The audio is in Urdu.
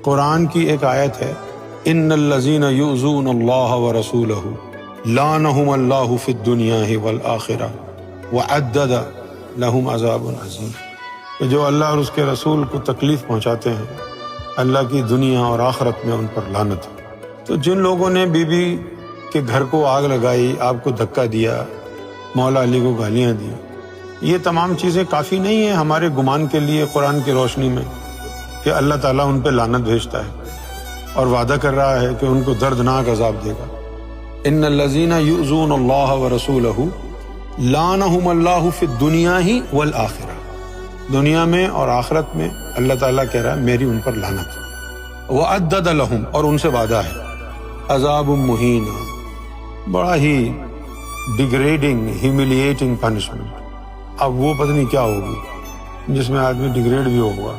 قرآن کی ایک آیت ہے، ان الذین یؤذون اللہ ورسولہ لعنہم اللہ فی الدنیا والآخرہ وعدد لہم عذاب عظیم، کہ جو اللہ اور اس کے رسول کو تکلیف پہنچاتے ہیں اللہ کی دنیا اور آخرت میں ان پر لعنت ہے۔ تو جن لوگوں نے بی بی کے گھر کو آگ لگائی، آپ کو دھکا دیا، مولا علی کو گالیاں دی، یہ تمام چیزیں کافی نہیں ہیں ہمارے گمان کے لیے قرآن کی روشنی میں کہ اللہ تعالیٰ ان پہ لعنت بھیجتا ہے اور وعدہ کر رہا ہے کہ ان کو دردناک عذاب دے گا۔ ان الذین یؤذون اللہ ورسولہ لعنہم اللہ فی الدنیا والآخرہ، دنیا میں اور آخرت میں اللہ تعالیٰ کہہ رہا ہے میری ان پر لعنت ہے۔ وعدد لہم، اور ان سے وعدہ ہے عذاب مہین، بڑا ہی ڈیگریڈنگ ہیوملیٹنگ پنشمنٹ۔ اب وہ پتہ نہیں کیا ہوگی جس میں آدمی ڈیگریڈ بھی ہوگا۔